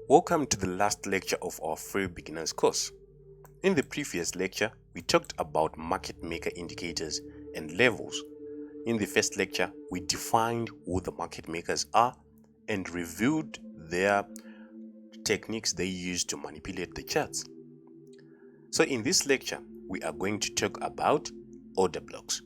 Welcome to the last lecture of our free beginners course. In the previous lecture, we talked about market maker indicators and levels. In the first lecture, we defined who the market makers are and reviewed their techniques they use to manipulate the charts. So in this lecture, we are going to talk about order blocks.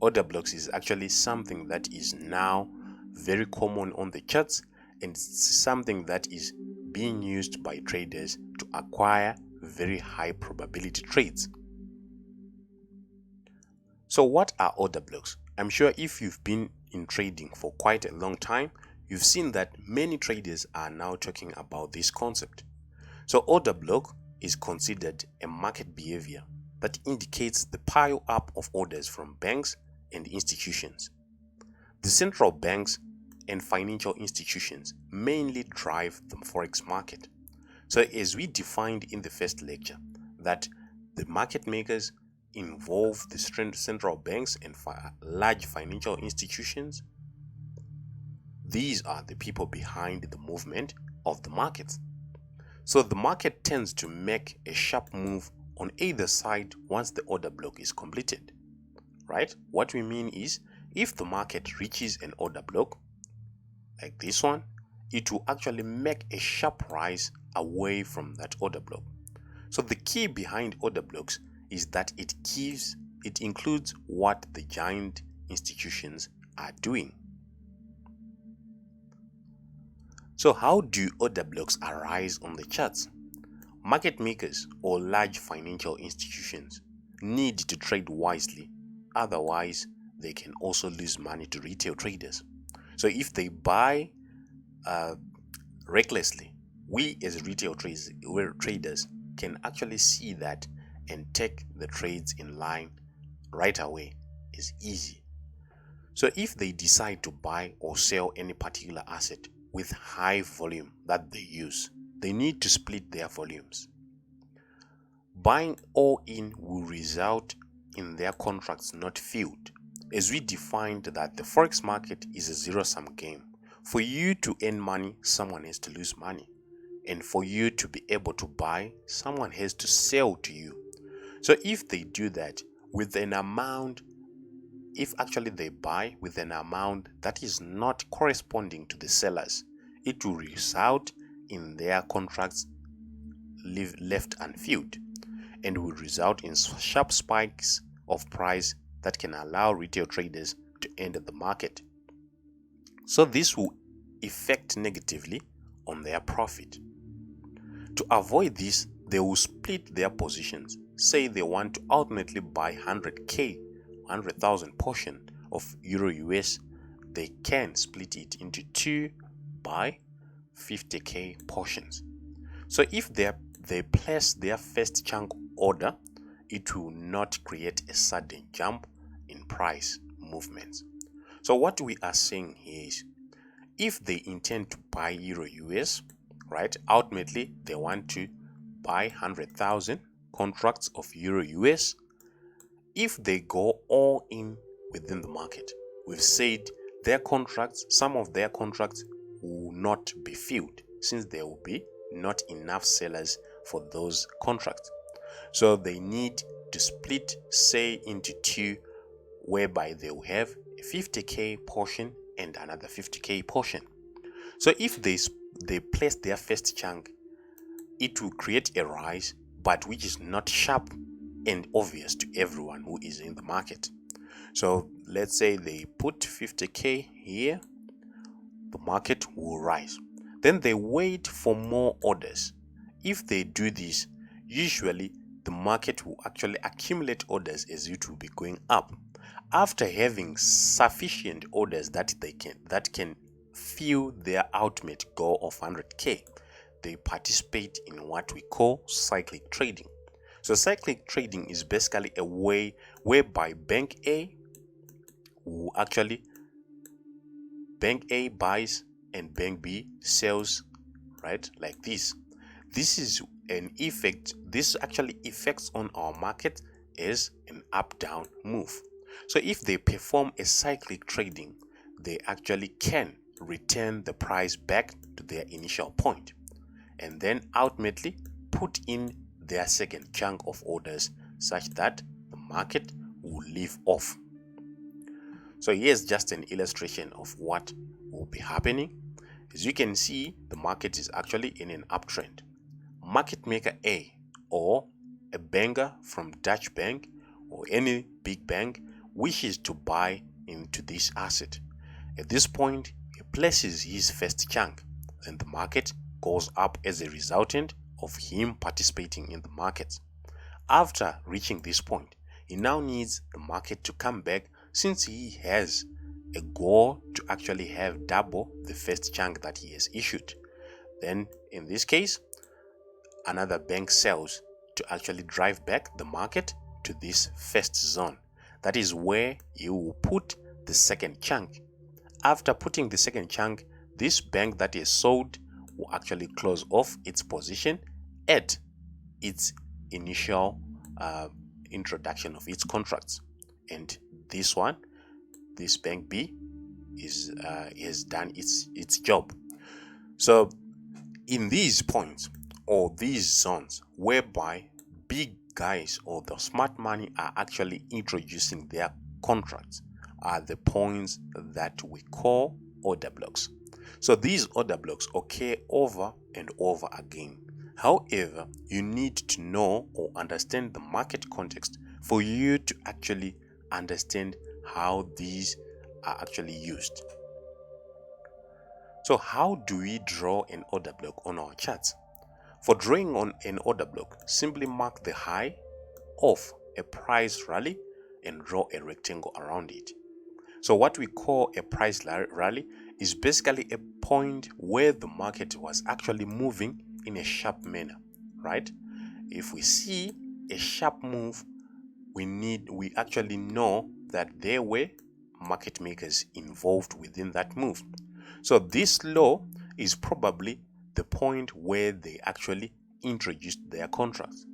Order blocks is actually something that is now very common on the charts, and it's something that is being used by traders to acquire very high probability trades. So what are order blocks? I'm sure if you've been in trading for quite a long time, you've seen that many traders are now talking about this concept. So order block is considered a market behavior that indicates the pile up of orders from banks and institutions. The central banks and financial institutions mainly drive the forex market. So as we defined in the first lecture, that the market makers involve the central banks and large financial institutions. These are the people behind the movement of the markets. So the market tends to make a sharp move on either side once the order block is completed, right? What we mean is, if the market reaches an order block like this one, it will actually make a sharp rise away from that order block. So the key behind order blocks is that it includes what the giant institutions are doing. So how do order blocks arise on the charts? Market makers or large financial institutions need to trade wisely, otherwise they can also lose money to retail traders. So if they buy recklessly, we as retail traders can actually see that and take the trades in line right away. It's easy. So if they decide to buy or sell any particular asset with high volume that they use, they need to split their volumes. Buying all in will result in their contracts not filled, as we defined that the forex market is a zero-sum game. For you to earn money, someone has to lose money. And for you to be able to buy, someone has to sell to you. So if they do that with an amount, if actually they buy with an amount that is not corresponding to the sellers, it will result in their contracts left unfilled and will result in sharp spikes of price that can allow retail traders to enter the market. So this will affect negatively on their profit. To avoid this, they will split their positions. Say they want to ultimately buy 100k, 100,000 portion of Euro US, they can split it into two by 50k portions. So if they place their first chunk order, it will not create a sudden jump in price movements. So what we are saying here is, if they intend to buy Euro US, right, ultimately they want to buy 100,000 contracts of Euro US. If they go all in within the market, we've said their contracts, some of their contracts will not be filled, since there will be not enough sellers for those contracts. So they need to split, say, into two, whereby they will have a 50k portion and another 50k portion. So if they place their first chunk, it will create a rise, but which is not sharp and obvious to everyone who is in the market. So let's say they put 50k here, the market will rise. Then they wait for more orders. If they do this, usually the market will actually accumulate orders as it will be going up. After having sufficient orders that can fill their ultimate goal of 100k, they participate in what we call cyclic trading. So cyclic trading is basically a way whereby Bank A buys and Bank B sells, right? Like this. This is an effect, this actually affects on our market is an up-down move. So if they perform a cyclic trading, they actually can return the price back to their initial point and then ultimately put in their second chunk of orders such that the market will leave off. So here's just an illustration of what will be happening. As you can see, the market is actually in an uptrend. Market maker A, or a banker from Dutch bank or any big bank, wishes to buy into this asset. At this point, he places his first chunk and the market goes up as a resultant of him participating in the market. After reaching this point, he now needs the market to come back since he has a goal to actually have double the first chunk that he has issued. Then in this case, another bank sells to actually drive back the market to this first zone. That is where you will put the second chunk. After putting the second chunk, this bank that is sold will actually close off its position at its initial introduction of its contracts. And this bank B has done its job. So in these points or these zones whereby big guys or the smart money are actually introducing their contracts are the points that we call order blocks. So these order blocks occur over and over again. However, you need to know or understand the market context for you to actually understand how these are actually used. So how do we draw an order block on our charts? For drawing on an order block, simply mark the high of a price rally and draw a rectangle around it. So what we call a price rally is basically a point where the market was actually moving in a sharp manner, right? If we see a sharp move, we actually know that there were market makers involved within that move. So this low is probably the point where they actually introduced their contracts.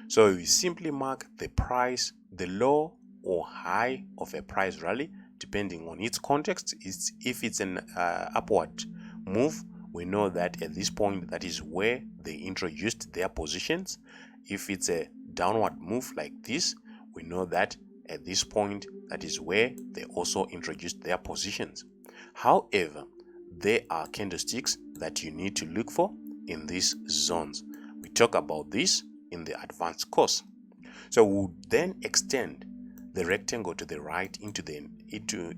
So we simply mark the price, the low or high of a price rally, depending on its context. If it's an upward move, we know that at this point that is where they introduced their positions. If it's a downward move like this, we know that at this point that is where they also introduced their positions. However, there are candlesticks that you need to look for in these zones. We talk about this in the advanced course. So we'll then extend the rectangle to the right into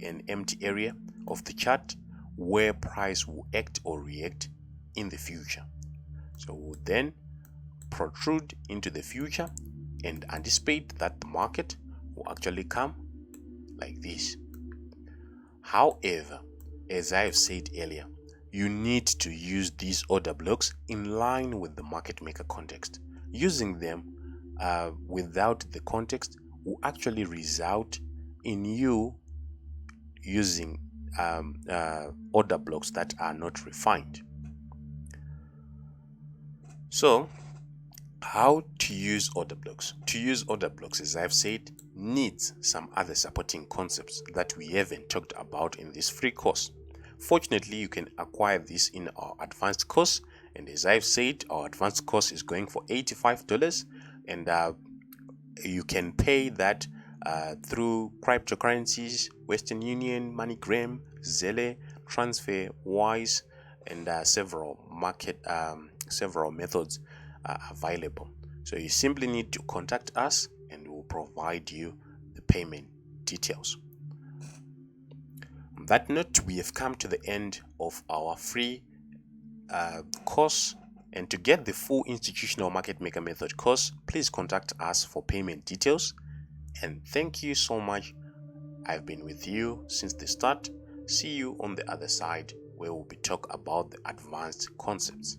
an empty area of the chart where price will act or react in the future. So we'll then protrude into the future and anticipate that the market will actually come like this. However, as I have said earlier, you need to use these order blocks in line with the market maker context. Using them without the context will actually result in you using order blocks that are not refined. So how to use order blocks? To use order blocks, as I've said, needs some other supporting concepts that we haven't talked about in this free course. Fortunately, you can acquire this in our advanced course, and as I've said, our advanced course is going for $85, and you can pay that through cryptocurrencies, Western Union, MoneyGram, Zelle, TransferWise, and several methods are available. So you simply need to contact us and we'll provide you the payment details. On that note, we have come to the end of our free course, and to get the full institutional market maker method course, please contact us for payment details. And thank you so much. I've been with you since the start. See you on the other side where we'll be talking about the advanced concepts.